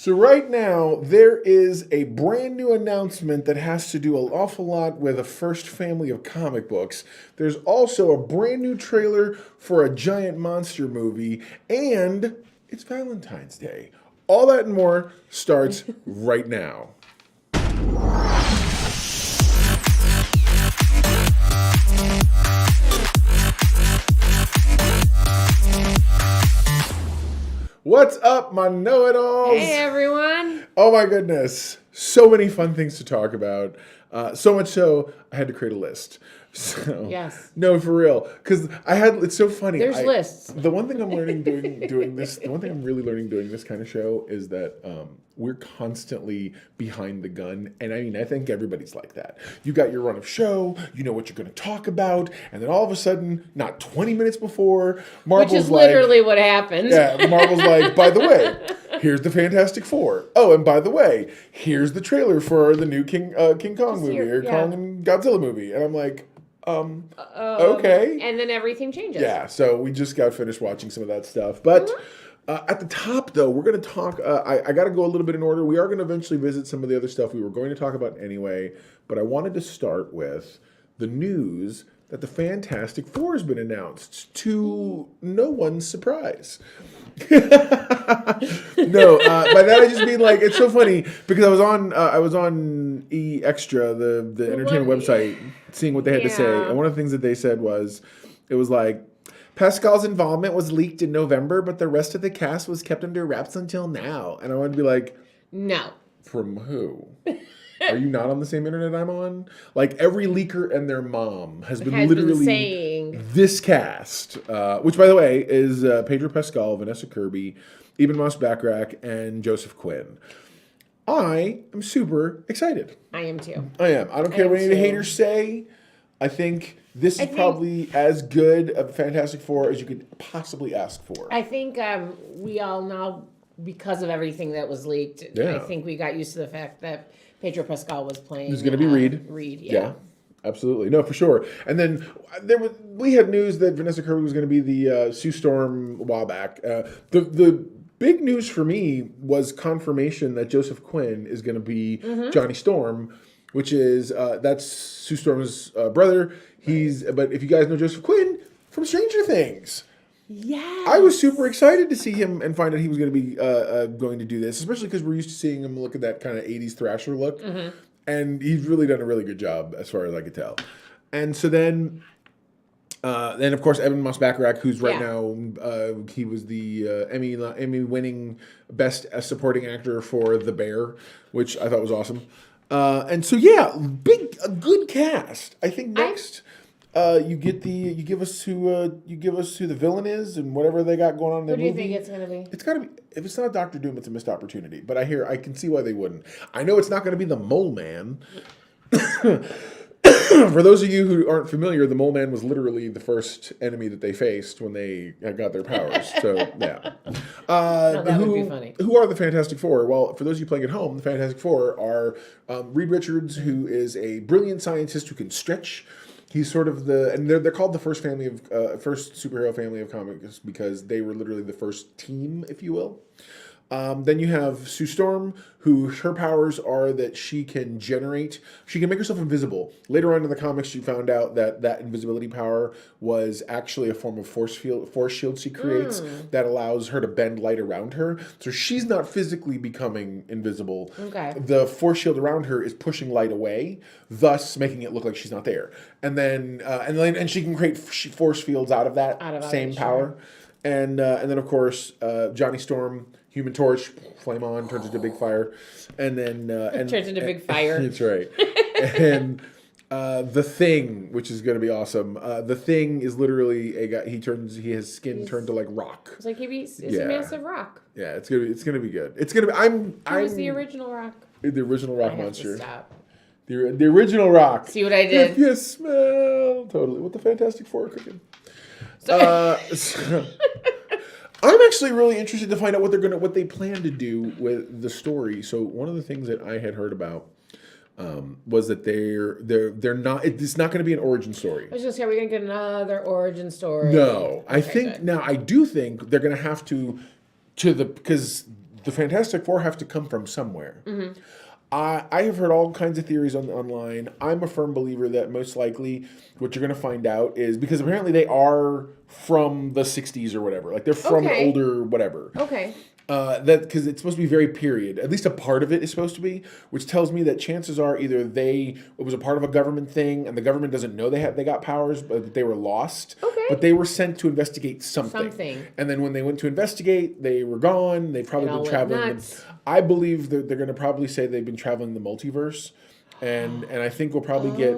So right now, there is a brand new announcement that has to do an awful lot with the first family of comic books. There's also a brand new trailer for a giant monster movie, and it's Valentine's Day. All that and more starts right now. What's up, my know-it-alls? Hey, everyone. Oh, my goodness. So many fun things to talk about. So much so, I had to create a list. So, yes. No, for real. Because it's so funny. There's lists. The one thing I'm learning doing this, the one thing I'm really learning doing this kind of show is that we're constantly behind the gun. And I mean, I think everybody's like that. You got your run of show, you know what you're going to talk about. And then all of a sudden, not 20 minutes before, Marvel's Which is literally what happens. Yeah, Marvel's like, by the way, here's the Fantastic Four. Oh, and by the way, here's the trailer for the new King Kong movie or Kong and Godzilla movie. And I'm like, okay. And then everything changes. Yeah, so we just got finished watching some of that stuff. But at the top, though, we're going to talk, I got to go a little bit in order. We are going to eventually visit some of the other stuff we were going to talk about anyway. But I wanted to start with the news that the Fantastic Four has been announced to no one's surprise. No, by that I just mean like it's so funny because I was on E Extra, the entertainment website, seeing what they had to say, and one of the things that they said was, it was like, Pascal's involvement was leaked in November, but the rest of the cast was kept under wraps until now. And I wanted to be like, no. From who? Are you not on the same internet I'm on? Like, every leaker and their mom has been saying this cast, which, by the way, is Pedro Pascal, Vanessa Kirby, Eben Moss Backrack, and Joseph Quinn. I am super excited. I am too. I am. I don't care what any of the haters say. I think this is probably as good a Fantastic Four as you could possibly ask for. I think we all know, because of everything that was leaked, I think we got used to the fact that Pedro Pascal was playing. He's going to be Reed. Reed, yeah. Absolutely. No, for sure. And then we had news that Vanessa Kirby was going to be the Sue Storm a while back. The big news for me was confirmation that Joseph Quinn is going to be Johnny Storm, which is that's Sue Storm's brother. But if you guys know Joseph Quinn from Stranger Things. Yes. I was super excited to see him and find out he was going to be going to do this, especially because we're used to seeing him look at that kind of 80s thrasher look. Mm-hmm. And he's really done a really good job as far as I could tell. And so then of course, Eben Moss Backrack, who's right now, he was the Emmy-winning Best Supporting Actor for The Bear, which I thought was awesome. And so, a good cast. I think next... you give us who the villain is and whatever they got going on in the movie. Who do you think it's gonna be? It's gotta be, if it's not Doctor Doom, it's a missed opportunity. But I can see why they wouldn't. I know it's not gonna be the Mole Man. For those of you who aren't familiar, the Mole Man was literally the first enemy that they faced when they got their powers. So yeah. That would be funny. Who are the Fantastic Four? Well, for those of you playing at home, the Fantastic Four are Reed Richards, who is a brilliant scientist who can stretch. He's sort of and they're called the first superhero family of comics because they were literally the first team, if you will. Then you have Sue Storm, who her powers are that she can make herself invisible. Later on in the comics, she found out that invisibility power was actually a form of force shield she creates that allows her to bend light around her. So she's not physically becoming invisible. Okay. The force shield around her is pushing light away, thus making it look like she's not there. And then she can create force fields out of that same power. And then of course Johnny Storm, Human Torch, flame on, turns into a big fire, and then turns into big fire. That's right. And the Thing, which is going to be awesome. The Thing is literally a guy. His skin turned to like rock. It's like he's a massive rock. Yeah, it's gonna be good. It's gonna be. Who was the original rock? The original rock monster. The original rock. See what I did? If you smell totally what the Fantastic Four are cooking. I'm actually really interested to find out what they plan to do with the story. So one of the things that I had heard about was that they're not. It's not going to be an origin story. I was just saying, we're going to get another origin story. No, I do think they're going to have to because the Fantastic Four have to come from somewhere. I have heard all kinds of theories online. I'm a firm believer that most likely what you're going to find out is because apparently they are from the 60s or whatever. Like they're from an older whatever. Okay. That because it's supposed to be very period. At least a part of it is supposed to be, which tells me that chances are either it was a part of a government thing and the government doesn't know they got powers, but they were lost. Okay. But they were sent to investigate something. And then when they went to investigate, they were gone. They've probably been traveling. I believe that they're going to probably say they've been traveling the multiverse. And I think we'll probably get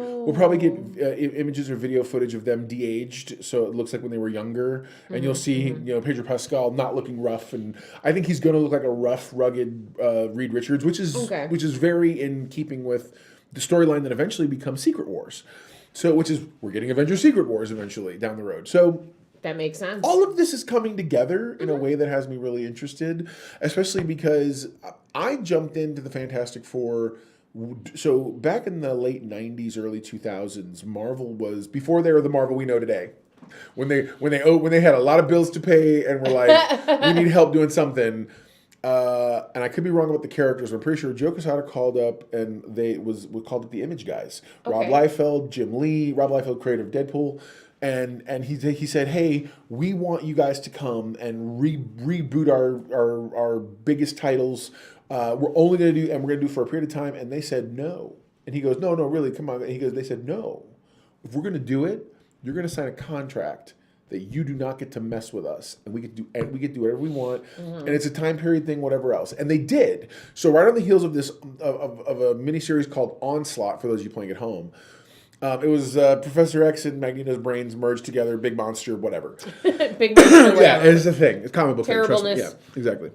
images or video footage of them de-aged, so it looks like when they were younger. And you'll see Pedro Pascal not looking rough, and I think he's going to look like a rough, rugged Reed Richards, which is very in keeping with the storyline that eventually becomes Secret Wars. So we're getting Avengers Secret Wars eventually down the road. So that makes sense. All of this is coming together in a way that has me really interested, especially because I jumped into the Fantastic Four. So back in the late 90s, early 2000s, Marvel was before they were the Marvel we know today. When they had a lot of bills to pay and were like, we need help doing something. And I could be wrong about the characters. But I'm pretty sure Joe Quesada called up and they was called up the Image guys. Rob Liefeld, Jim Lee, Rob Liefeld, creator of Deadpool. And he said, hey, we want you guys to come and reboot our biggest titles. We're only going to do, and we're going to do for a period of time. And they said no. And he goes, no, really, come on. And he goes, they said no. If we're going to do it, you're going to sign a contract that you do not get to mess with us, and we get to do whatever we want, and it's a time period thing, whatever else. And they did. So right on the heels of this of a miniseries called Onslaught, for those of you playing at home. It was Professor X and Magneto's brains merged together, big monster, whatever. Big monster, whatever. Yeah, it's a thing. It's a comic book thing. Trust me. Yeah, exactly.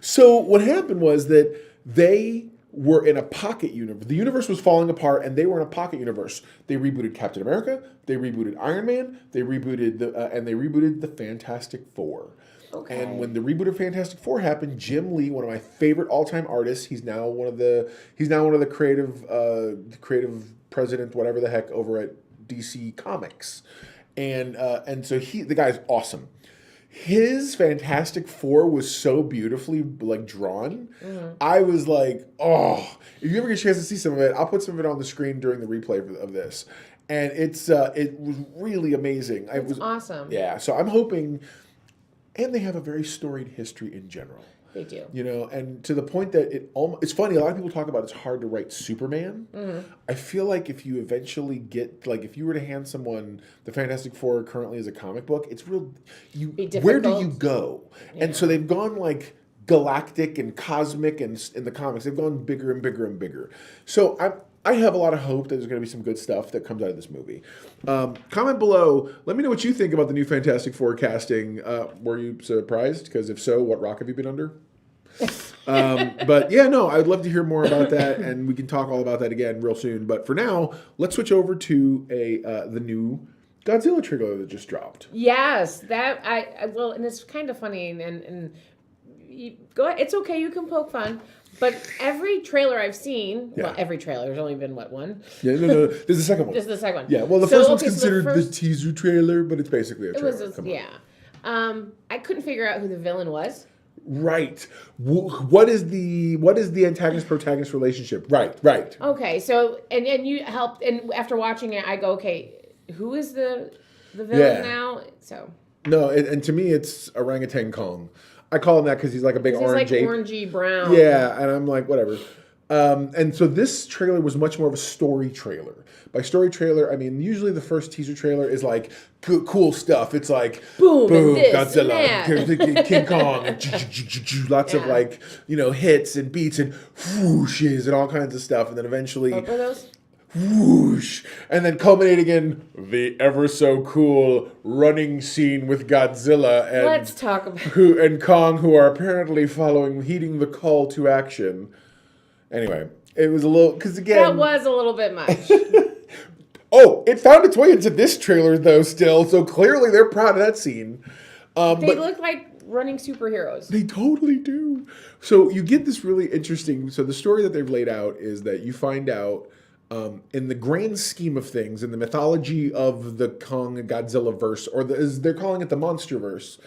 So what happened was that they were in a pocket universe. The universe was falling apart, and they were in a pocket universe. They rebooted Captain America. They rebooted Iron Man. They rebooted the Fantastic Four. Okay. And when the reboot of Fantastic Four happened, Jim Lee, one of my favorite all-time artists, he's now one of the creative president, whatever the heck, over at DC Comics, and so the guy's awesome. His Fantastic Four was so beautifully drawn. I was like, oh! If you ever get a chance to see some of it, I'll put some of it on the screen during the replay of this, and it was really amazing. It was awesome. Yeah, so I'm hoping. And they have a very storied history in general. They do. And to the point that it's funny, a lot of people talk about it's hard to write Superman. I feel like if you eventually if you were to hand someone the Fantastic Four currently as a comic book, it's real, where do you go? Yeah. And so they've gone galactic and cosmic, and in the comics, they've gone bigger and bigger and bigger. So I have a lot of hope that there's going to be some good stuff that comes out of this movie. Comment below. Let me know what you think about the new Fantastic Four casting. Were you surprised? Because if so, what rock have you been under? But yeah, no, I'd love to hear more about that, and we can talk all about that again real soon. But for now, let's switch over to the new Godzilla trailer that just dropped. Yes, and it's kind of funny, and go ahead. It's okay. You can poke fun. But every trailer I've seen, every trailer, there's only been, one? Yeah, no, there's the second one. This is the second one. Yeah, well, the first one's considered the teaser trailer, but it's basically a trailer. I couldn't figure out who the villain was. Right. What is the antagonist-protagonist relationship? Right. Okay, so, and you helped, and after watching it, I go, okay, who is the villain now? So. No, and to me, it's Orangutan Kong. I call him that because he's like a big orange ape. Orangey brown. Yeah, and I'm like, whatever. And so this trailer was much more of a story trailer. By story trailer, I mean usually the first teaser trailer is cool stuff. It's like boom, Godzilla, King Kong, and lots of hits and beats and whooshes and all kinds of stuff, and then eventually. What were those? Whoosh, and then culminating in the ever so cool running scene with Godzilla and let's talk about and Kong, who are apparently heeding the call to action. Anyway, it was a little that was a little bit much. Oh, it found its way into this trailer though, still. So clearly they're proud of that scene. They look like running superheroes. They totally do. So you get this really interesting. So the story that they've laid out is that you find out. In the grand scheme of things, in the mythology of the Kong Godzilla verse, or as they're calling it, the Monsterverse,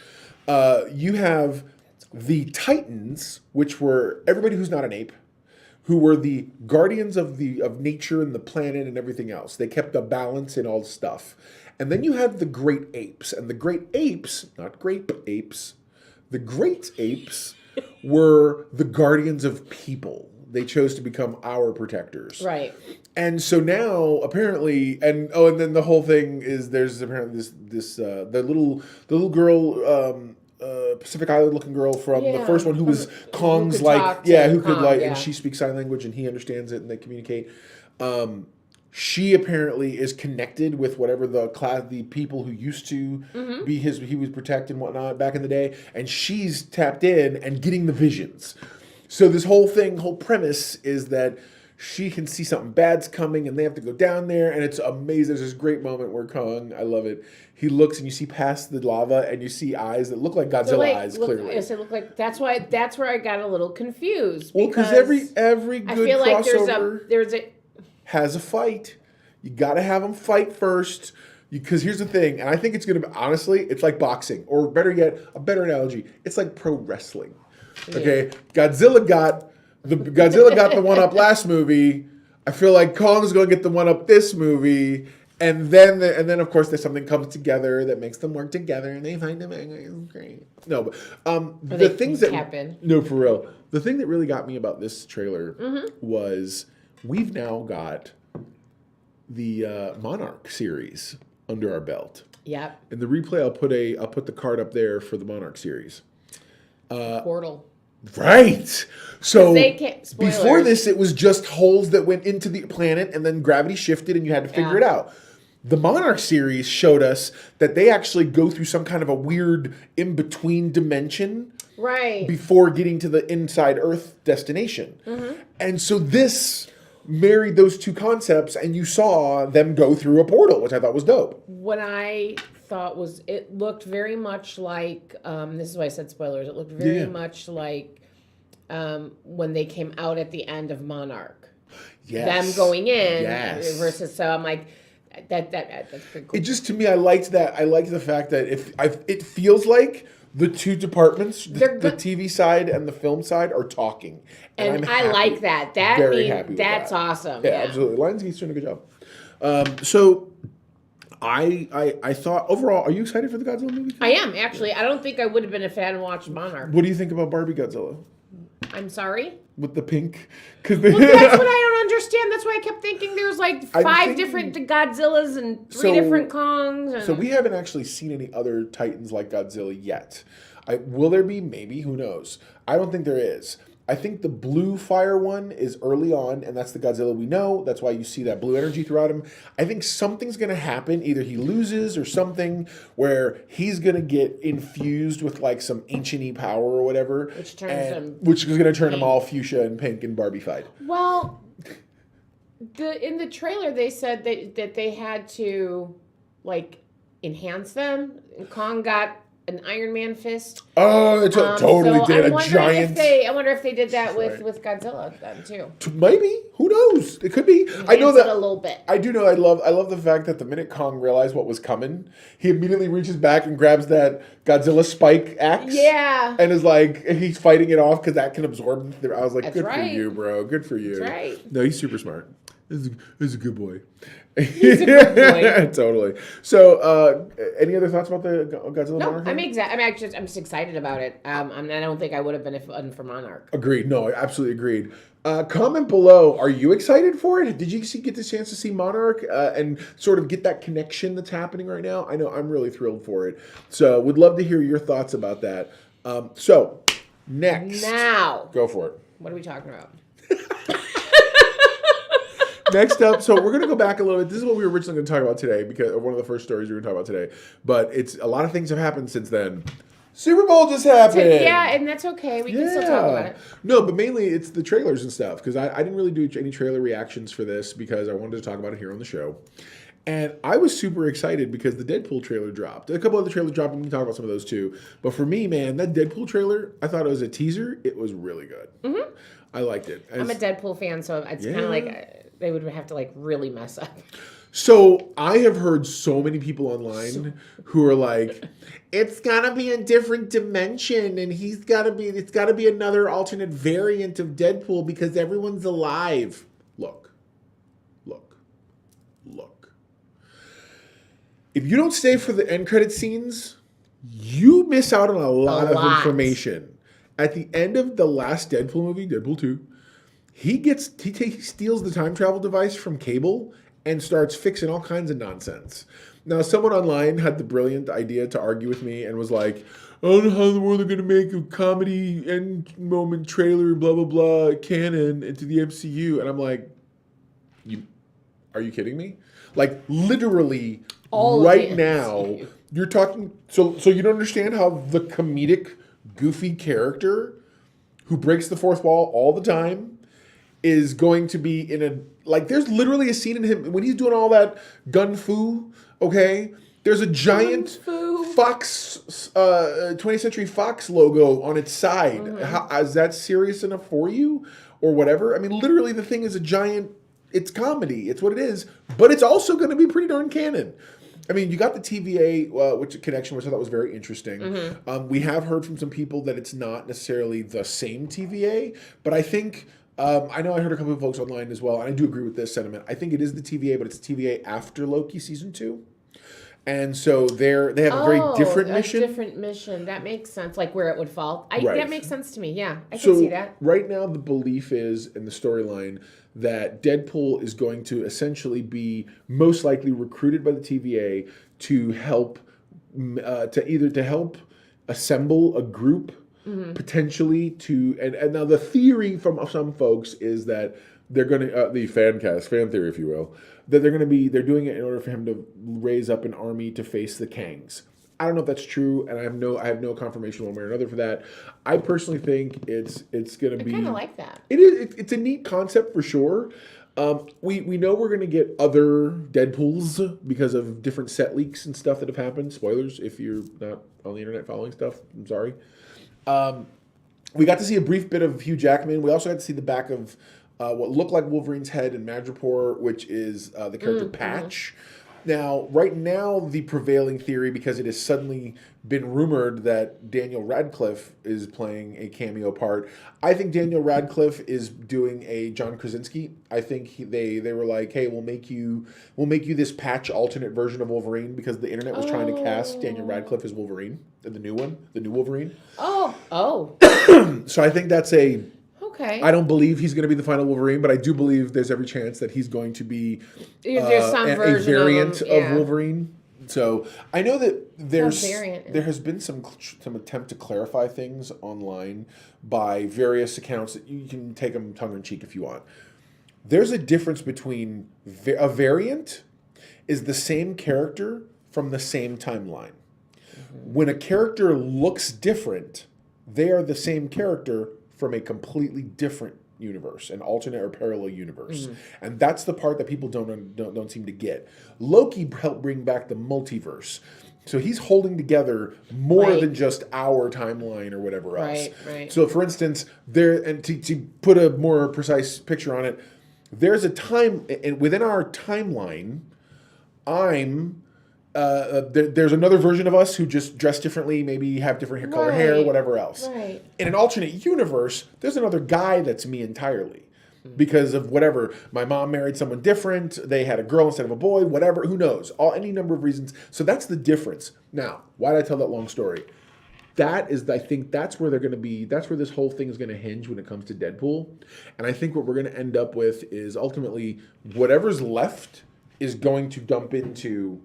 You have the Titans, which were everybody who's not an ape, who were the guardians of nature and the planet and everything else. They kept a balance in all stuff. And then you had the great apes, and the great apes, not grape apes, the great apes were the guardians of people. They chose to become our protectors. Right. And so now apparently, and then the whole thing is there's apparently the little girl, Pacific Island looking girl from the first one who was Kong's who could and she speaks sign language and he understands it and they communicate. She apparently is connected with whatever the people who used to be he was protect and whatnot back in the day, and she's tapped in and getting the visions. So this whole premise is that she can see something bad's coming and they have to go down there, and it's amazing. There's this great moment where Kong, I love it, he looks and you see past the lava and you see eyes that look like Godzilla eyes, clearly. Yes, it looked like that's where I got a little confused. Well, because every good I feel like crossover there's a has a fight. You got to have them fight first. Because here's the thing, and I think it's going to be, honestly, it's like boxing, or better yet, a better analogy, it's like pro wrestling. Okay, Godzilla got the one up last movie. I feel like Kong's going to get the one up this movie, and then of course there's something comes together that makes them work together, and they find them. It's great. No, but the things that happen. No, for real. The thing that really got me about this trailer was we've now got the Monarch series under our belt. Yep. In the replay, I'll put the card up there for the Monarch series. Portal. Right. So spoilers. Before this, it was just holes that went into the planet, and then gravity shifted, and you had to figure it out. The Monarch series showed us that they actually go through some kind of a weird in-between dimension, right, before getting to the inside Earth destination. And so this married those two concepts, and you saw them go through a portal, which I thought was dope. What I thought was, it looked very much like, this is why I said spoilers, it looked very much like when they came out at the end of Monarch. Yes. Them going in versus, so I'm like, that's pretty cool. It just, to me, I liked that. I liked the fact that it feels like the two departments, the TV side and the film side, are talking. And I like that. That's awesome. Yeah, absolutely. Lionsgate's doing a good job. So I thought, overall, are you excited for the Godzilla movie? I am, actually. I don't think I would have been if I hadn't watched Monarch. What do you think about Barbie Godzilla? I'm sorry? With the pink? Well, that's what I don't understand. That's why I kept thinking there's like five different Godzillas and three different Kongs. So we haven't actually seen any other Titans like Godzilla yet. Will there be? Maybe. Who knows? I don't think there is. I think the blue fire one is early on, and that's the Godzilla we know. That's why you see that blue energy throughout him. I think something's going to happen. Either he loses or something where he's going to get infused with like some ancient-y power or whatever. Which is going to turn him all fuchsia and pink and Barbie-fied. Well, in the trailer they said that they had to like enhance them. And Kong got an Iron Man fist. Oh, it totally did. I wonder if they did that with Godzilla then too. Maybe. Who knows? It could be. I know that a little bit. I do know. I love the fact that the minute Kong realized what was coming, he immediately reaches back and grabs that Godzilla spike axe. Yeah. And is like, he's fighting it off because that can absorb. I was like, That's good right. for you, bro. Good for you. That's right. No, he's super smart. He's a good boy. He's a good boy. Totally. So, any other thoughts about the Godzilla No, Monarch? I'm just excited about it. I don't think I would have been if it wasn't for Monarch. Agreed. No, absolutely agreed. Comment below. Are you excited for it? Did you get the chance to see Monarch and sort of get that connection that's happening right now? I know I'm really thrilled for it. So, would love to hear your thoughts about that. So, next. Now. Go for it. What are we talking about? Next up, so we're going to go back a little bit. This is what we were originally going to talk about today, because one of the first stories we were going to talk about today. But it's a lot of things have happened since then. Super Bowl just happened. Yeah, and that's okay. We can still talk about it. No, but mainly it's the trailers and stuff, because I didn't really do any trailer reactions for this because I wanted to talk about it here on the show. And I was super excited because the Deadpool trailer dropped. A couple other trailers dropped, and we can talk about some of those too. But for me, man, that Deadpool trailer, I thought it was a teaser. It was really good. Mm-hmm. I liked it. I'm a Deadpool fan, so it's kind of like they would have to like really mess up. So I have heard so many people online who are like, it's gotta be a different dimension, and it's gotta be another alternate variant of Deadpool because everyone's alive. Look, look, look. If you don't stay for the end credit scenes, you miss out on a lot of information. At the end of the last Deadpool movie, Deadpool 2, he steals the time travel device from Cable and starts fixing all kinds of nonsense. Now, someone online had the brilliant idea to argue with me and was like, I don't know how in the world they're going to make a comedy end moment trailer, blah, blah, blah, canon into the MCU. And I'm like, are you kidding me? Like, literally, all right now, you're talking... So you don't understand how the comedic, goofy character who breaks the fourth wall all the time is going to be in a... Like, there's literally a scene in him when he's doing all that gun fu, okay? There's a giant Fox, 20th Century Fox logo on its side. Is that serious enough for you? Or whatever? I mean, literally, the thing is a giant... It's comedy. It's what it is. But it's also going to be pretty darn canon. I mean, you got the TVA connection, which I thought was very interesting. We have heard from some people that it's not necessarily the same TVA, but I think... I know I heard a couple of folks online as well, and I do agree with this sentiment. I think it is the TVA, but it's TVA after Loki season 2. And so they have a very different mission. Different mission. That makes sense, like where it would fall. That makes sense to me, yeah. I can see that. Right now, the belief is, in the storyline, that Deadpool is going to essentially be most likely recruited by the TVA to help, to help assemble a group, potentially to, and now the theory from some folks is that they're going to, the fan theory, if you will, that they're doing it in order for him to raise up an army to face the Kangs. I don't know if that's true, and I have no confirmation one way or another for that. I personally think it's going to be... I kind of like that. It is. It's a neat concept for sure. We know we're going to get other Deadpools because of different set leaks and stuff that have happened. Spoilers if you're not on the internet following stuff. I'm sorry. We got to see a brief bit of Hugh Jackman. We also got to see the back of what looked like Wolverine's head in Madripoor, which is the character Patch. Now, right now, the prevailing theory, because it has suddenly been rumored that Daniel Radcliffe is playing a cameo part, I think Daniel Radcliffe is doing a John Krasinski. I think they were like, hey, we'll make you this Patch alternate version of Wolverine, because the internet was trying to cast Daniel Radcliffe as Wolverine, the new Wolverine. So I think that's a... Okay. I don't believe he's going to be the final Wolverine, but I do believe there's every chance that he's going to be a variant of Wolverine. So I know that there has been some attempt to clarify things online by various accounts that you can take them tongue in cheek if you want. There's a difference between a variant is the same character from the same timeline. When a character looks different, they are the same character from a completely different universe, an alternate or parallel universe. And that's the part that people don't seem to get. Loki helped bring back the multiverse. So he's holding together more than just our timeline or whatever else. Right. So for instance, to put a more precise picture on it, there's a time, and within our timeline, there's another version of us who just dress differently, maybe have different color hair, whatever else. Right. In an alternate universe, there's another guy that's me entirely. Because of whatever. My mom married someone different. They had a girl instead of a boy, whatever. Who knows? Any number of reasons. So that's the difference. Now, why did I tell that long story? I think that's where they're going to be. That's where this whole thing is going to hinge when it comes to Deadpool. And I think what we're going to end up with is ultimately whatever's left is going to dump into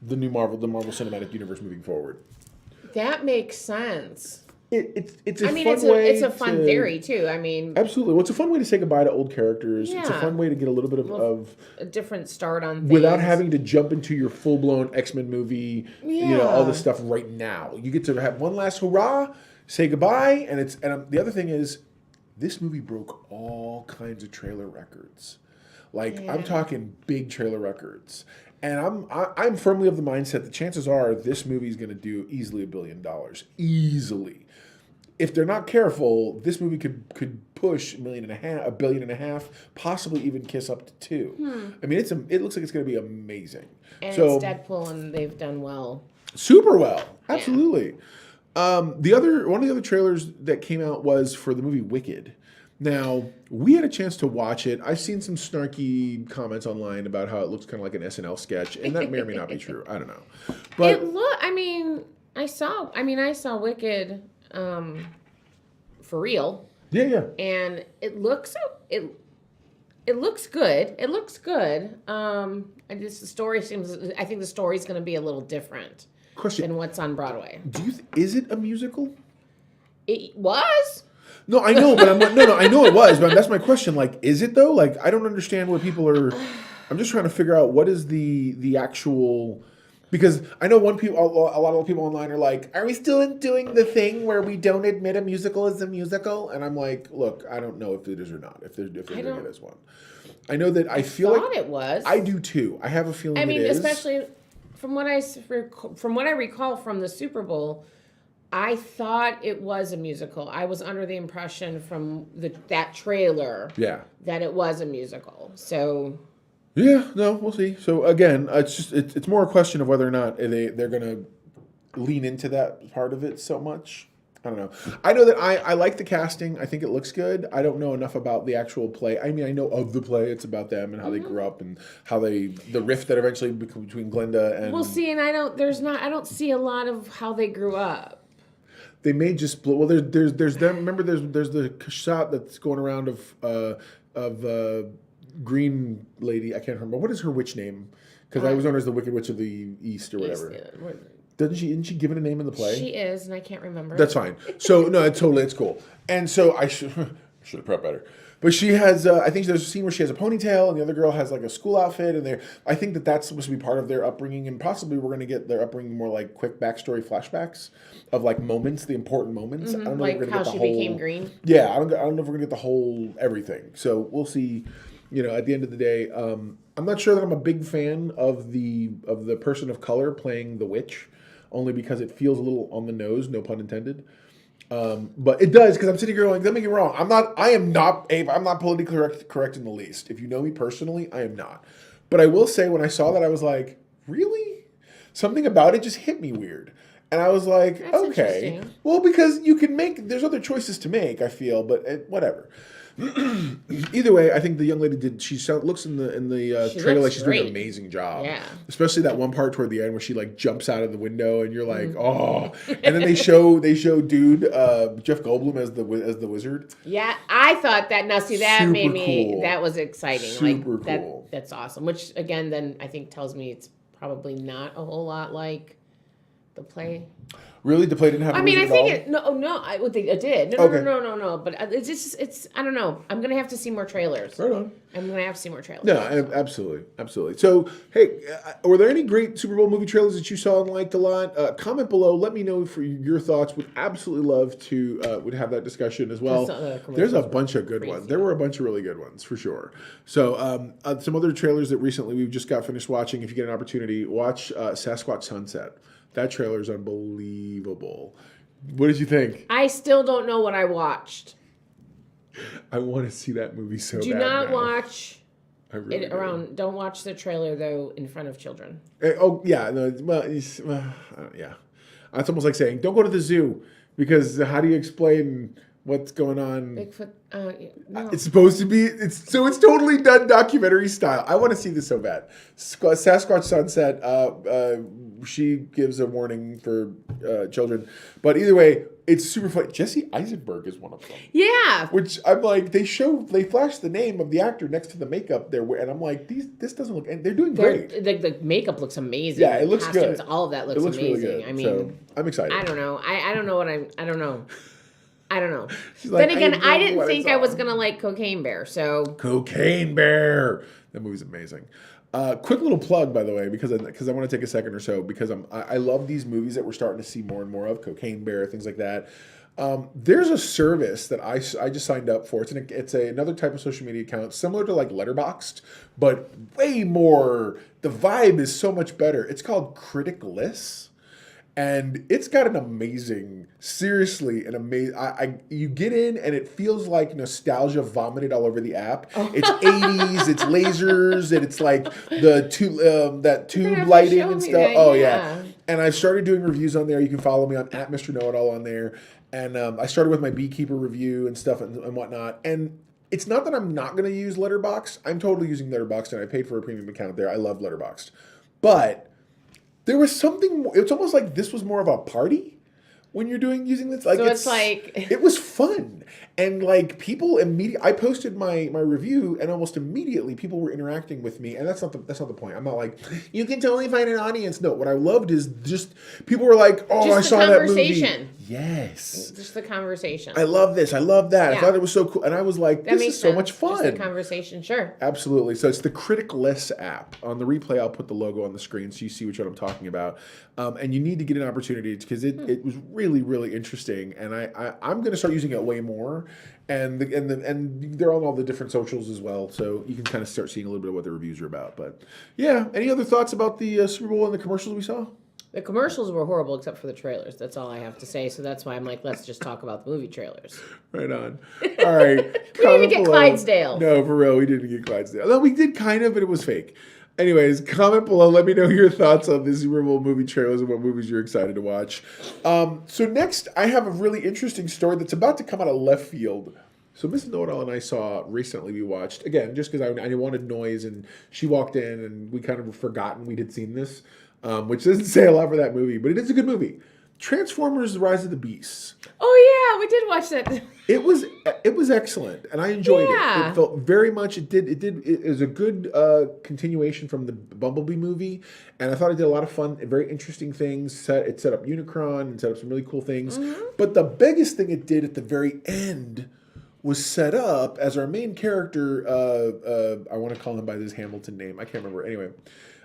the Marvel Cinematic Universe moving forward. That makes sense. It's a fun theory too. I mean, absolutely. Well, it's a fun way to say goodbye to old characters. Yeah. It's a fun way to get a little bit of a different start on things without having to jump into your full blown X-Men movie. Yeah. All this stuff right now. You get to have one last hurrah, say goodbye, and the other thing is, this movie broke all kinds of trailer records. I'm talking big trailer records. And I'm firmly of the mindset that chances are this movie is going to do easily $1 billion. Easily. if they're not careful, this movie could push $1.5 billion, possibly even kiss up to $2. I mean, it looks like it's going to be amazing. And so, it's Deadpool, and they've done well. Super well, absolutely. Yeah. One of the other trailers that came out was for the movie Wicked. Now, we had a chance to watch it. I've seen some snarky comments online about how it looks kind of like an SNL sketch, and that may or may not be true. I don't know. But I saw Wicked for real. Yeah. And it looks good. It looks good. I think the story's going to be a little different than what's on Broadway. Is it a musical? It was. No, I know, but I know it was, but that's my question. Like, is it though? Like, I don't understand where people are. I'm just trying to figure out what is the actual. Because I know a lot of people online are like, are we still doing the thing where we don't admit a musical is a musical? And I'm like, look, I don't know if it is or not. If they're doing it as one, I know that I feel like it was. I do too. I have a feeling. I mean, especially from what I recall from the Super Bowl. I thought it was a musical. I was under the impression from that trailer that it was a musical. So yeah, no, we'll see. So again, it's more a question of whether or not they're going to lean into that part of it so much. I don't know. I know that I like the casting. I think it looks good. I don't know enough about the actual play. I mean, I know of the play. It's about them and how they grew up and how the rift that eventually between Glinda and. We'll see, and I don't see a lot of how they grew up. They may just blow. Well, there's them. Remember, there's the shot that's going around of green lady. I can't remember what is her witch name because I was known as the Wicked Witch of the East or whatever. Isn't she given a name in the play? She is, and I can't remember. That's fine. So no, it's cool. And so I should have prepped better. But she has, I think there's a scene where she has a ponytail and the other girl has like a school outfit. And I think that's supposed to be part of their upbringing. And possibly we're going to get their upbringing more like quick backstory flashbacks of like moments, the important moments. Mm-hmm. I don't know like if we're how gonna get she the whole, became green. Yeah, I don't know if we're going to get the whole everything. So we'll see. At the end of the day, I'm not sure that I'm a big fan of the person of color playing the witch, only because it feels a little on the nose, no pun intended. But it does, because I'm sitting here going, don't make me wrong. I'm not politically correct in the least. If you know me personally, I am not. But I will say, when I saw that, I was like, really? Something about it just hit me weird. And I was like, That's okay. Well, because there's other choices to make, I feel, but whatever. Either way, I think the young lady looks in the trailer like she's doing an amazing job. Yeah. Especially that one part toward the end where she like jumps out of the window and you're like, oh. And then they show dude Jeff Goldblum as the wizard. Yeah, I thought that. Now see, that Super made me cool. That was exciting. Super cool. That's awesome. Which again, then I think tells me it's probably not a whole lot like the play. Really? The play didn't have a wizard at all? It did. No. But it's I don't know. I'm going to have to see more trailers. Right on. I'm going to have to see more trailers. No, absolutely. So, hey, were there any great Super Bowl movie trailers that you saw and liked a lot? Comment below. Let me know for your thoughts. Would absolutely love to would have that discussion as well. There's a bunch of good ones. There were a bunch of really good ones, for sure. So, some other trailers that recently we've just got finished watching. If you get an opportunity, watch Sasquatch Sunset. That trailer is unbelievable. What did you think? I still don't know what I watched. I want to see that movie so bad. Do not watch it around. Don't watch the trailer though in front of children. Oh yeah, no. Well, yeah. It's almost like saying don't go to the zoo because how do you explain what's going on? Bigfoot. No. It's supposed to be. It's totally done documentary style. I want to see this so bad. Sasquatch Sunset. She gives a warning for children, but either way, it's super funny. Jesse Eisenberg is one of them. Yeah. Which I'm like, they flash the name of the actor next to the makeup there, and I'm like, this doesn't look. And they're doing great. The makeyp looks amazing. Yeah, it looks costumes, good. All of that looks amazing. Really good. I mean, so, I'm excited. I don't know. I don't know what I don't know. I don't know. Like, then again, I didn't think I was gonna like Cocaine Bear. So Cocaine Bear. That movie's amazing. Quick little plug, by the way, because I want to take a second or so because I love these movies that we're starting to see more and more of. Cocaine Bear, things like that. There's a service that I just signed up for. It's another type of social media account similar to like Letterboxd, but way more. The vibe is so much better. It's called Criticless. And it's got an seriously an amazing. You get in and it feels like nostalgia vomited all over the app. Oh. It's 80s, it's lasers, and it's like that tube lighting and stuff. That, oh yeah. And I've started doing reviews on there. You can follow me on @Mr. Know-It-All on there. And I started with my Beekeeper review and stuff and whatnot. And it's not that I'm not going to use Letterboxd. I'm totally using Letterboxd, and I paid for a premium account there. I love Letterboxd. But there was something, it's almost like this was more of a party when you're using this. Like, so it's like... It was fun. And like people I posted my review, and almost immediately people were interacting with me. And that's not the point. I'm not like, you can totally find an audience. No, what I loved is just people were like, oh, I saw that movie. Yes. Just the conversation. I love this. I love that. Yeah. I thought it was so cool. And I was like, this is so much fun. Just the conversation, sure. Absolutely. So it's the Critic-less app. On the replay, I'll put the logo on the screen so you see what I'm talking about. And you need to get an opportunity because it was really, really interesting. And I'm going to start using it way more. And they're on all the different socials as well. So you can kind of start seeing a little bit of what the reviews are about. But yeah, any other thoughts about the Super Bowl and the commercials we saw? The commercials were horrible except for the trailers. That's all I have to say. So that's why I'm like, let's just talk about the movie trailers. Right on. All right. We didn't even get Clydesdale. No, for real. We didn't get Clydesdale. No, we did kind of, but it was fake. Anyways, comment below. Let me know your thoughts on the Super Bowl movie trailers and what movies you're excited to watch. So next, I have a really interesting story that's about to come out of left field. So Miss Know-It-All and I saw recently, we watched, again, just because I wanted noise, and she walked in and we kind of forgotten we had seen this. Which doesn't say a lot for that movie, but it is a good movie. Transformers: The Rise of the Beasts. Oh yeah, we did watch that. It was excellent, and I enjoyed it. It felt very much. It was a good continuation from the Bumblebee movie, and I thought it did a lot of fun and very interesting things. It set up Unicron and set up some really cool things. Mm-hmm. But the biggest thing it did at the very end was set up as our main character. I want to call him by his Hamilton name. I can't remember. Anyway.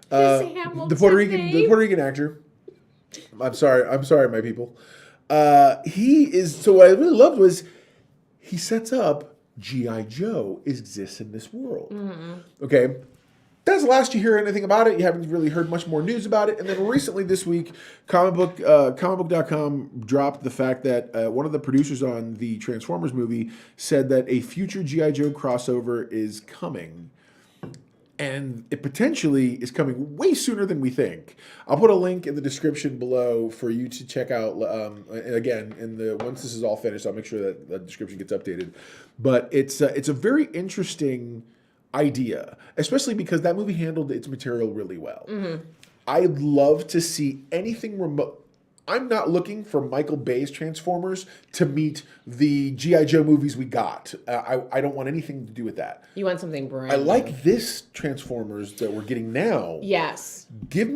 The Puerto Rican actor. I'm sorry, my people. He is. So what I really loved was he sets up G.I. Joe exists in this world. Mm-hmm. Okay, that's the last you hear anything about it. You haven't really heard much more news about it. And then recently this week, comicbook.com dropped the fact that one of the producers on the Transformers movie said that a future G.I. Joe crossover is coming. And it potentially is coming way sooner than we think. I'll put a link in the description below for you to check out. Again, once this is all finished, I'll make sure that the description gets updated. But it's a very interesting idea, especially because that movie handled its material really well. Mm-hmm. I'd love to see anything remote. I'm not looking for Michael Bay's Transformers to meet the G.I. Joe movies we got. I don't want anything to do with that. You want something brand new. I like this Transformers that we're getting now. Yes. Have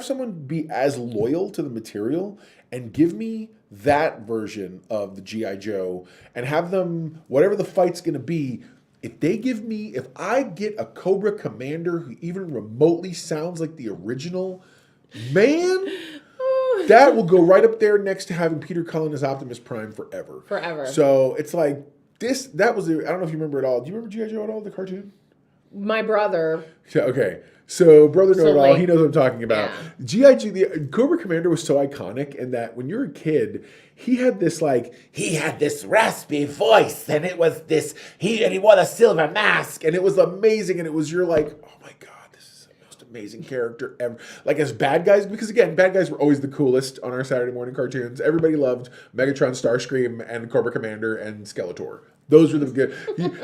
someone be as loyal to the material and give me that version of the G.I. Joe and have them, whatever the fight's going to be, if I get a Cobra Commander who even remotely sounds like the original, man, that will go right up there next to having Peter Cullen as Optimus Prime forever. Forever. So it's like this. That was I don't know if you remember it all. Do you remember G.I. Joe at all? The cartoon. My brother. Okay. So Brother Know-It-All, he knows what I'm talking about. Yeah. G.I. Joe, the Cobra Commander was so iconic in that when you're a kid, he had this raspy voice, and it was this, he wore a silver mask, and it was amazing, and you're like, oh my God, this is the most amazing character ever. Like as bad guys, because again, bad guys were always the coolest on our Saturday morning cartoons. Everybody loved Megatron, Starscream, and Cobra Commander, and Skeletor. Those were the good.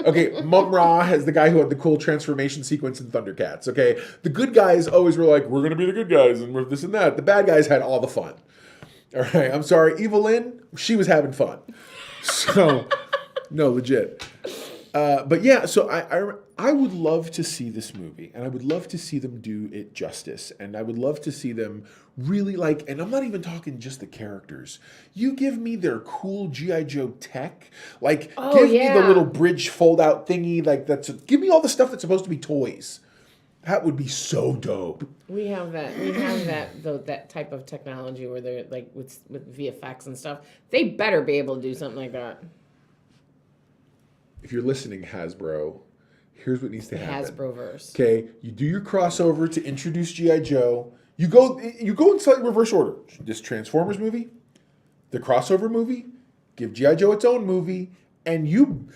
Okay, Mum-Ra has the guy who had the cool transformation sequence in Thundercats. Okay, the good guys always were like, we're going to be the good guys and we're this and that. The bad guys had all the fun. All right, I'm sorry. Evelyn, she was having fun. So, no, legit. But yeah, so I would love to see this movie, and I would love to see them do it justice, and I would love to see them really and I'm not even talking just the characters. You give me their cool G.I. Joe tech, give me the little bridge fold-out thingy, give me all the stuff that's supposed to be toys. That would be so dope. We have that type of technology where they're with VFX and stuff. They better be able to do something like that. If you're listening, Hasbro, here's what needs to happen. Hasbroverse. Okay, you do your crossover to introduce G.I. Joe. You go in slightly reverse order. This Transformers movie, the crossover movie, give G.I. Joe its own movie, and you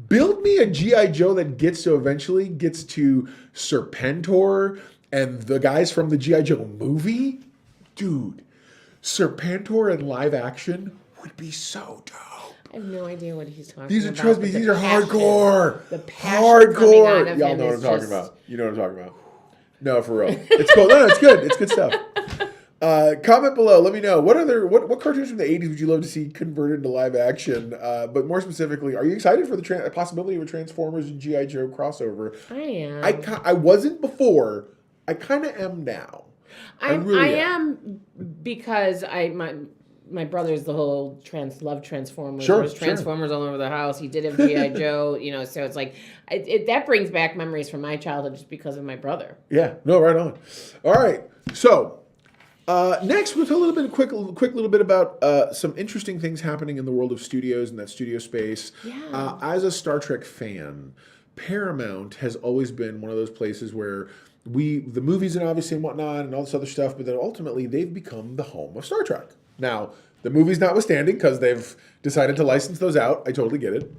build me a G.I. Joe that eventually gets to Serpentor and the guys from the G.I. Joe movie. Dude, Serpentor in live action would be so dope. I have no idea what he's talking These are, about. trust me, these are hardcore. The passion coming out of Y'all him know what I'm is talking just... about. You know what I'm talking about. No, for real. It's cool. No, it's good. It's good stuff. Comment below. Let me know what cartoons from the 80s would you love to see converted into live action? But more specifically, are you excited for the possibility of a Transformers and G.I. Joe crossover? I am. I wasn't before. I kind of am now. I am because my brother's the whole love Transformers. Sure, There's Transformers all over the house. He did have G.I. Joe, so it's like that brings back memories from my childhood just because of my brother. Yeah, no, right on. All right, so next we'll talk a little bit, quick little bit about some interesting things happening in the world of studios and that studio space. Yeah. As a Star Trek fan, Paramount has always been one of those places where the movies and obviously and whatnot and all this other stuff, but then ultimately they've become the home of Star Trek. Now, the movies notwithstanding, because they've decided to license those out, I totally get it.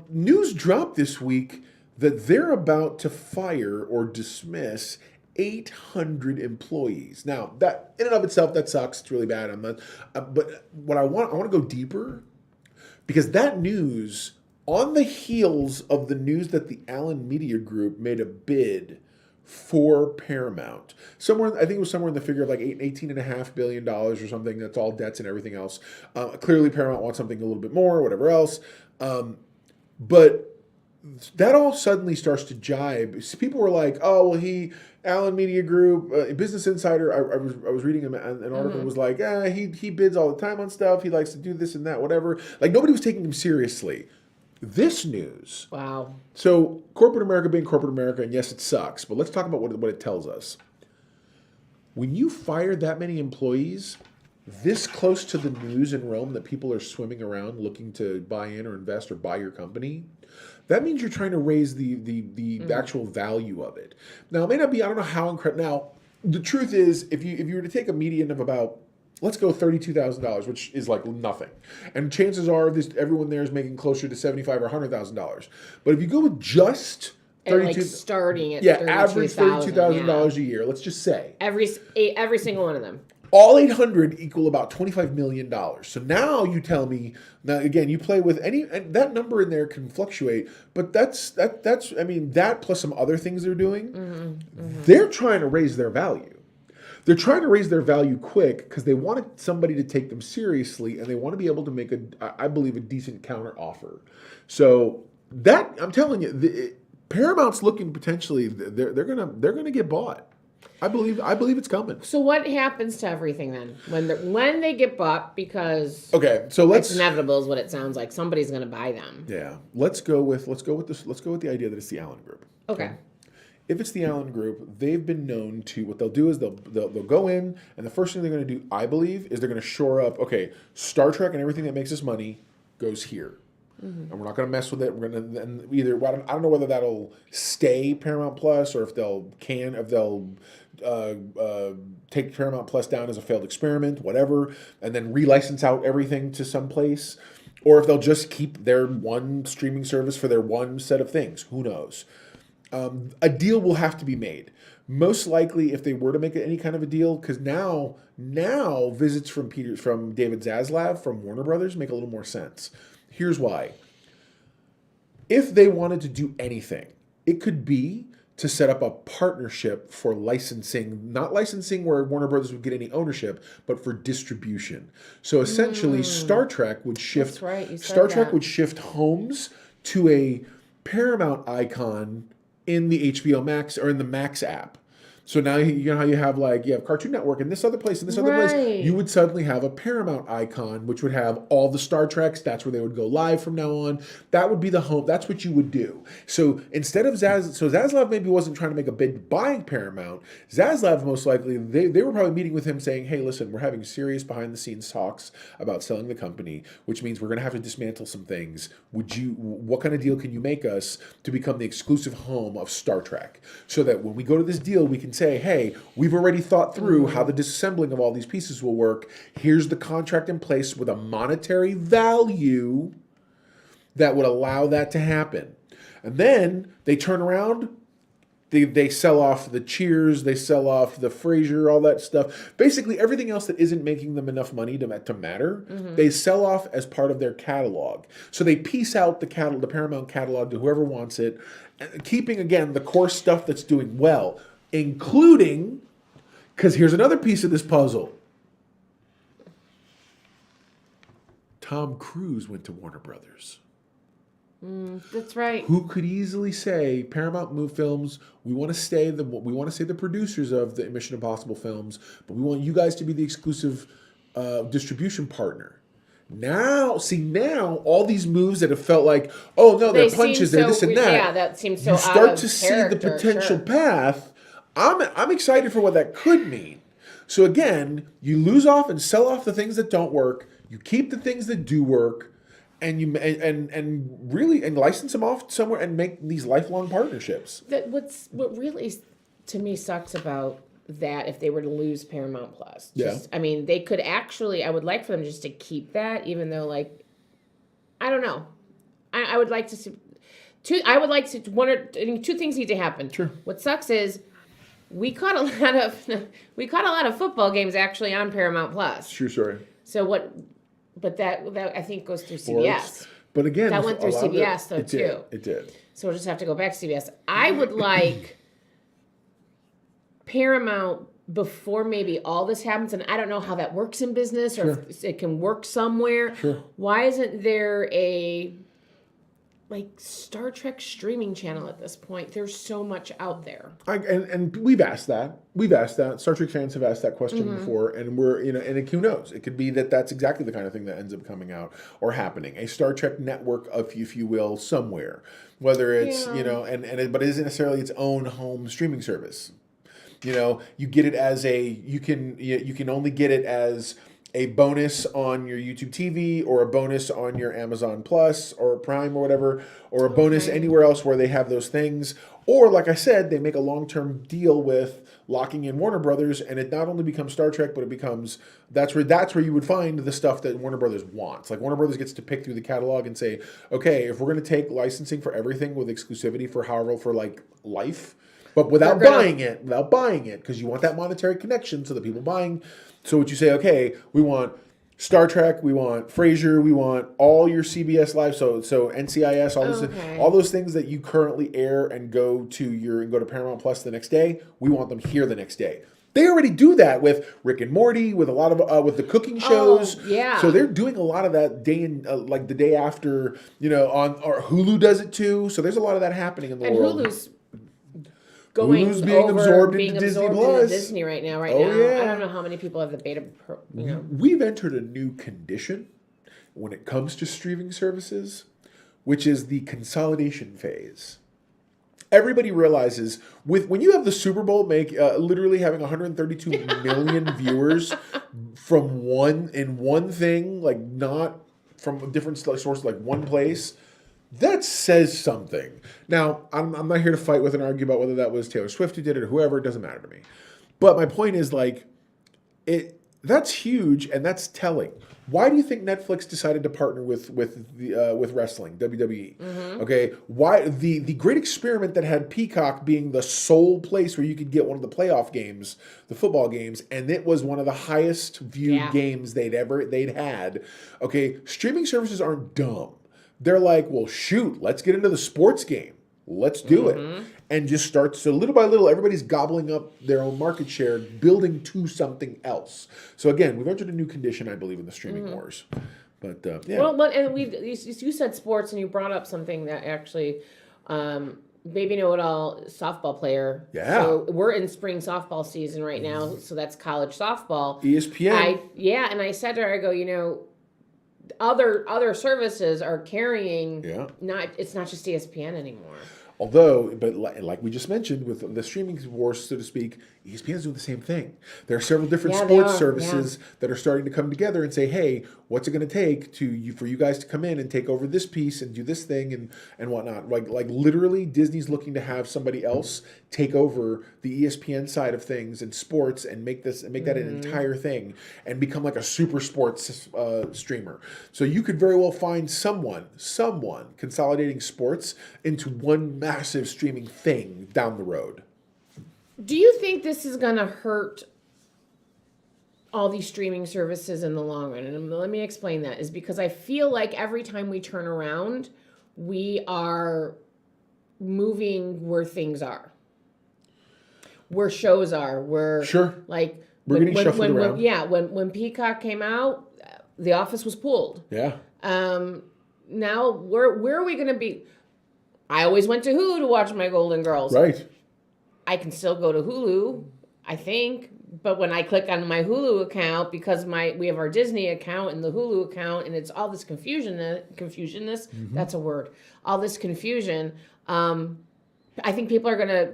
News dropped this week that they're about to fire or dismiss 800 employees. Now, that in and of itself, that sucks. It's really bad. But what I want to go deeper, because that news, on the heels of the news that the Allen Media Group made a bid for Paramount. I think it was somewhere in the figure of like $18.5 billion or something. That's all debts and everything else. Clearly, Paramount wants something a little bit more, whatever else. But that all suddenly starts to jibe. So people were like, "Oh, well, Allen Media Group, Business Insider." I was reading an article was like, he bids all the time on stuff. He likes to do this and that, whatever. Like nobody was taking him seriously. This news. Wow. So corporate America being corporate America, and yes, it sucks, but let's talk about what it tells us. When you fire that many employees, this close to the news and realm that people are swimming around looking to buy in or invest or buy your company, that means you're trying to raise the actual value of it. Now, it may not be, I don't know how incredible. Now, the truth is, if you were to take a median of about, let's go $32,000, which is like nothing. And chances are everyone there is making closer to $75,000 or $100,000. But if you go with just starting at average $32,000 a year, let's just say. Every single one of them. All 800 equal about $25 million. So now you tell me, now again, you play with and that number in there can fluctuate, but that's that plus some other things they're doing, they're trying to raise their value. They're trying to raise their value quick because they want somebody to take them seriously and they want to be able to make I believe, a decent counter offer. So that, I'm telling you, Paramount's looking potentially, they're gonna get bought. I believe it's coming. So what happens to everything then when they get bought? Because so it's inevitable, is what it sounds like. Somebody's going to buy them. Yeah, let's go with the idea that it's the Allen Group. Okay. If it's the Allen Group, they've been known to, what they'll do is they'll go in, and the first thing they're going to do, I believe, is they're going to shore up. Okay, Star Trek and everything that makes us money goes here. And we're not going to mess with it. We're going to either, I don't know whether that'll stay Paramount Plus or if they'll take Paramount Plus down as a failed experiment, whatever, and then relicense out everything to some place, or if they'll just keep their one streaming service for their one set of things. Who knows? A deal will have to be made. Most likely, if they were to make any kind of a deal, because now visits from David Zaslav from Warner Brothers make a little more sense. Here's why. If they wanted to do anything, it could be to set up a partnership for licensing, not licensing where Warner Brothers would get any ownership, but for distribution. So essentially, Star Trek would shift. That's right. Trek would shift homes to a Paramount icon in the HBO Max or in the Max app. So now you know how you have Cartoon Network and this other place and this other place. You would suddenly have a Paramount icon, which would have all the Star Treks. That's where they would go live from now on. That would be the home. That's what you would do. So instead of Zaslav maybe wasn't trying to make a bid buying Paramount. Zaslav most likely they were probably meeting with him saying, "Hey, listen, we're having serious behind the scenes talks about selling the company, which means we're going to have to dismantle some things. What kind of deal can you make us to become the exclusive home of Star Trek, so that when we go to this deal, we can say, hey, we've already thought through how the disassembling of all these pieces will work. Here's the contract in place with a monetary value that would allow that to happen. And then they turn around, they sell off the Cheers, they sell off the Frasier, all that stuff. Basically, everything else that isn't making them enough money to matter, they sell off as part of their catalog. So they piece out the Paramount catalog to whoever wants it, keeping, again, the core stuff that's doing well, including, because here's another piece of this puzzle. Tom Cruise went to Warner Brothers. That's right. Who could easily say Paramount Move Films? We want to stay the producers of the Mission Impossible films, but we want you guys to be the exclusive distribution partner. Now all these moves that have felt like, oh no, they're punches, they're this and that. Yeah, that seems so. You start to see the potential path. I'm excited for what that could mean. So again, you lose off and sell off the things that don't work. You keep the things that do work. And you really license them off somewhere and make these lifelong partnerships. What really to me sucks about that, if they were to lose Paramount Plus, I mean, they could actually. I would like for them just to keep that, even though, like, I don't know. I would like to see two. I would like to two things need to happen. Sure. What sucks is we caught a lot of football games actually on Paramount Plus. True story. So what? But that I think goes through CBS. But again, that went through CBS though too. It did. So we'll just have to go back to CBS. I would like Paramount before maybe all this happens, and I don't know how that works in business or if it can work somewhere. Sure. Why isn't there a Star Trek streaming channel at this point? There's so much out there. And we've asked that. Star Trek fans have asked that question before, and who knows? It could be that's exactly the kind of thing that ends up coming out or happening. A Star Trek network, if you will, somewhere. Whether it's, but it isn't necessarily its own home streaming service. You get it as you can only get it as a bonus on your YouTube TV or a bonus on your Amazon Plus or Prime or whatever, or a bonus anywhere else where they have those things. Or, like I said, they make a long-term deal with locking in Warner Brothers, and it not only becomes Star Trek, but it becomes that's where you would find the stuff that Warner Brothers wants. Like, Warner Brothers gets to pick through the catalog and say, okay, if we're going to take licensing for everything with exclusivity for like life, but without buying it, because you want that monetary connection, so the people buying. So what you say, okay, we want Star Trek, we want Frasier, we want all your CBS Live, so NCIS, all those things that you currently air and go to Paramount Plus the next day. We want them here the next day. They already do that with Rick and Morty, with a lot of with the cooking shows. Oh, yeah. So they're doing a lot of that day in like the day after, or Hulu does it too. So there's a lot of that happening in the world. Hulu's being absorbed into Disney Plus. Into Disney right now. Yeah. I don't know how many people have the beta. We've entered a new condition when it comes to streaming services, which is the consolidation phase. Everybody realizes when you have the Super Bowl literally having 132 million viewers from one thing, like not from a different source, like one place. That says something. Now, I'm not here to fight with and argue about whether that was Taylor Swift who did it or whoever. It doesn't matter to me. But my point is, that's huge and that's telling. Why do you think Netflix decided to partner with wrestling, WWE? Okay, why the great experiment that had Peacock being the sole place where you could get one of the playoff games, the football games, and it was one of the highest viewed games they'd had. Okay, streaming services aren't dumb. They're like, well, shoot, let's get into the sports game. Let's do it. And just start. So little by little, everybody's gobbling up their own market share, building to something else. So again, we've entered a new condition, I believe, in the streaming wars. But yeah. Well, and you said sports, and you brought up something that actually, Baby Know-It-All softball player. Yeah. So we're in spring softball season right now. So that's college softball. ESPN. And I said to her, I go, other services are carrying. Yeah. It's not just ESPN anymore. Although, but like we just mentioned, with the streaming wars, so to speak, ESPN's doing the same thing. There are several different sports services that are starting to come together and say, hey, what's it going to take for you guys to come in and take over this piece and do this thing and whatnot? Like literally, Disney's looking to have somebody else take over the ESPN side of things and sports and make that an entire thing and become like a super sports streamer. So you could very well find someone consolidating sports into one massive streaming thing down the road. Do you think this is going to hurt all these streaming services in the long run? And let me explain that. Is because I feel like every time we turn around, we are moving where things are, where shows are, where like we're getting shuffled around. When Peacock came out, The Office was pulled. Yeah. Now where are we going to be? I always went to Hulu to watch my Golden Girls. Right. I can still go to Hulu, I think, but when I click on my Hulu account, because we have our Disney account and the Hulu account, and it's all this confusionness. That's a word. All this confusion. I think people are gonna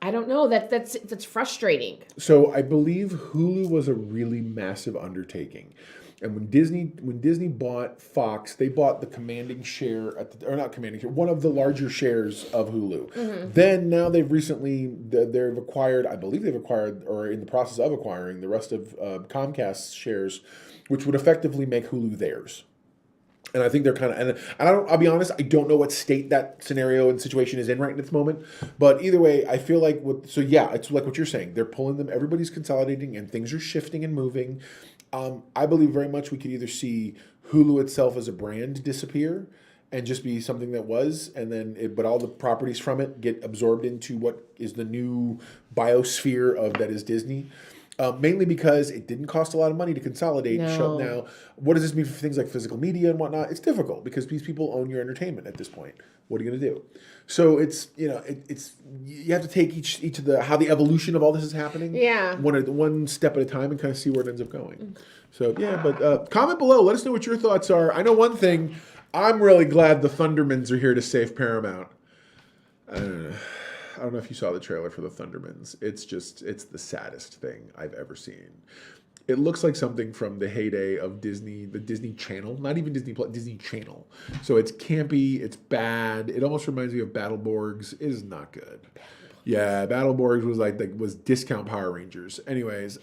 I don't know. That's frustrating. So I believe Hulu was a really massive undertaking. And when Disney bought Fox, they bought the commanding share one of the larger shares of Hulu. Then now they've acquired, I believe they've acquired or are in the process of acquiring the rest of Comcast's shares, which would effectively make Hulu theirs. And I think they're kind of, I'll be honest, I don't know what state that scenario and situation is in right in this moment. But either way, I feel like, it's like what you're saying. They're pulling them, everybody's consolidating and things are shifting and moving. I believe very much we could either see Hulu itself as a brand disappear and just be something that was, but all the properties from it get absorbed into what is the new biosphere that is Disney. Mainly because it didn't cost a lot of money to consolidate. No. Now, what does this mean for things like physical media and whatnot? It's difficult because these people own your entertainment at this point. What are you going to do? So it's you have to take each of how the evolution of all this is happening. Yeah. One step at a time and kind of see where it ends up going. So yeah, but comment below. Let us know what your thoughts are. I know one thing. I'm really glad the Thundermans are here to save Paramount. I don't know if you saw the trailer for the Thundermans. It's the saddest thing I've ever seen. It looks like something from the heyday of Disney, the Disney Channel, not even Disney Plus, Disney Channel. So it's campy, it's bad. It almost reminds me of Battleborgs. It is not good. Yeah, Battleborgs was discount Power Rangers. Anyways,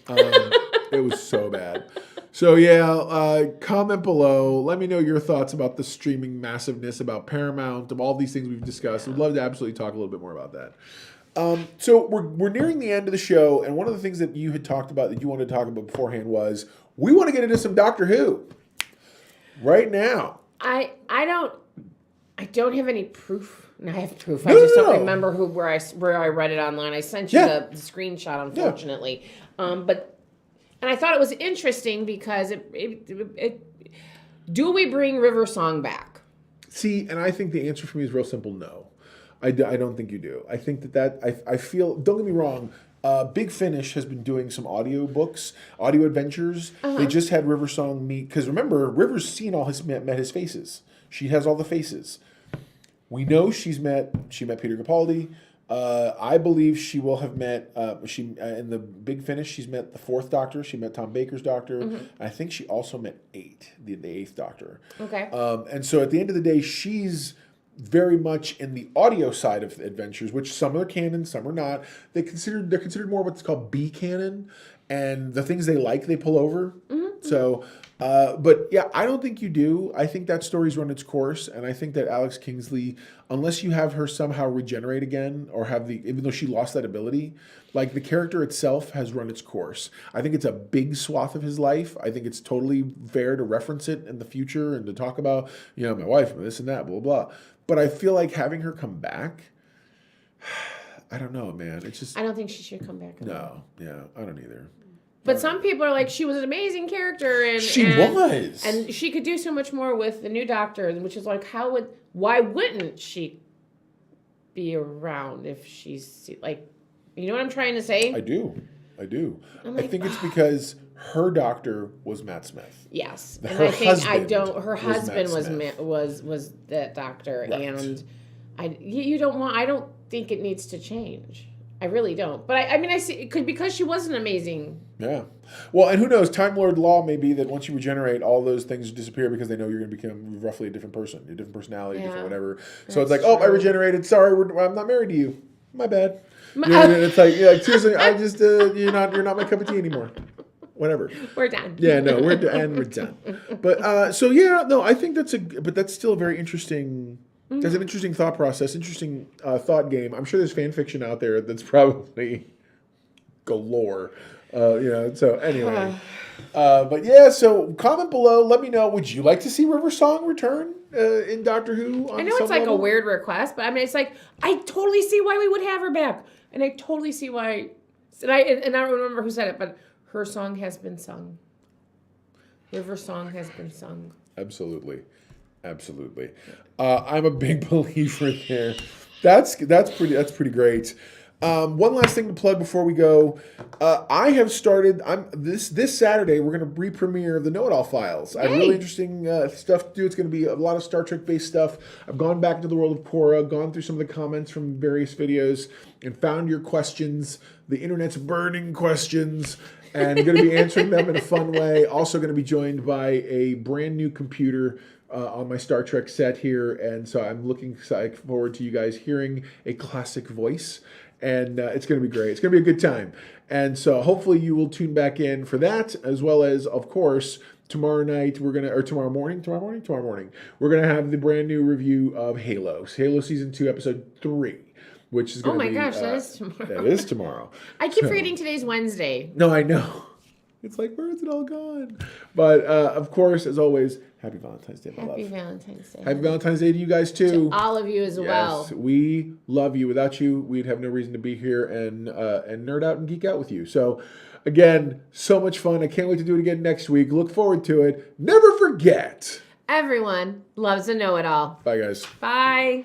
it was so bad. So yeah, comment below. Let me know your thoughts about the streaming massiveness, about Paramount, of all these things we've discussed. I'd love to absolutely talk a little bit more about that. So we're nearing the end of the show, and one of the things that you had talked about that you wanted to talk about beforehand was we want to get into some Doctor Who right now. I don't have any proof. No, I have proof. I just don't remember where I read it online. I sent you the screenshot, unfortunately. Yeah. And I thought it was interesting because do we bring River Song back? See, and I think the answer for me is real simple: no. I don't think you do. I think I feel. Don't get me wrong. Big Finish has been doing some audio adventures. They just had River Song meet, because remember, River's seen met his faces. She has all the faces. We know she met Peter Capaldi. I believe she will have met, in the Big Finish, she's met the 4th Doctor. She met Tom Baker's Doctor. I think she also met the 8th Doctor. Okay. And so at the end of the day, she's very much in the audio side of adventures, which some are canon, some are not. They're considered more what's called B canon, and the things they pull over. So, but yeah, I don't think you do. I think that story's run its course, and I think that Alex Kingsley, unless you have her somehow regenerate again, or even though she lost that ability, like the character itself has run its course. I think it's a big swath of his life. I think it's totally fair to reference it in the future and to talk about, my wife, and this and that, blah, blah, blah. But I feel like having her come back, I don't know, man. It's just... I don't think she should come back. No, yeah, I don't either. But some people are like, she was an amazing character, and she was, and she could do so much more with the new Doctor, which is like, why wouldn't she be around if she's like, you know what I'm trying to say? I do. I think it's because her doctor was Matt Smith. Yes, her husband was that doctor, right. and I don't think it needs to change. I really don't. But I see it could, because she was an amazing. Yeah. Well, and who knows? Time Lord law may be that once you regenerate, all those things disappear because they know you're going to become roughly a different person, a different personality, different whatever. So it's like, oh, I regenerated. Sorry, I'm not married to you. My bad. It's like, seriously, I just you're not my cup of tea anymore. Whatever. We're done. Yeah, no, we're done. But I think that's still a very interesting. There's an interesting thought process, interesting thought game. I'm sure there's fan fiction out there that's probably galore. So anyway. But yeah, so comment below. Let me know. Would you like to see River Song return in Doctor Who? I know it's like a weird request, but I mean, it's like, I totally see why we would have her back. And I totally see why. And I don't remember who said it, but her song has been sung. River Song has been sung. Absolutely. I'm a big believer there. That's pretty great. One last thing to plug before we go. I have started. This Saturday we're going to re-premiere the Know It All Files. I have really interesting stuff to do. It's going to be a lot of Star Trek based stuff. I've gone back into the world of Quora, gone through some of the comments from various videos, and found your questions, the internet's burning questions, and going to be answering them in a fun way. Also going to be joined by a brand new computer on my Star Trek set here, and so I'm looking forward to you guys hearing a classic voice, and it's going to be great. It's going to be a good time, and so hopefully you will tune back in for that, as well as, of course, tomorrow morning, we're gonna have the brand new review of Halo Season 2, Episode 3. Which is going to be... Oh my gosh, that is tomorrow. That is tomorrow. I keep forgetting today's Wednesday. No, I know. It's like, where is it all gone? But, of course, as always, Happy Valentine's Day, my love. Happy Valentine's Day. Happy Valentine's Day to you guys, too. To all of you as well. Yes, we love you. Without you, we'd have no reason to be here and nerd out and geek out with you. So, again, so much fun. I can't wait to do it again next week. Look forward to it. Never forget. Everyone loves a know-it-all. Bye, guys. Bye.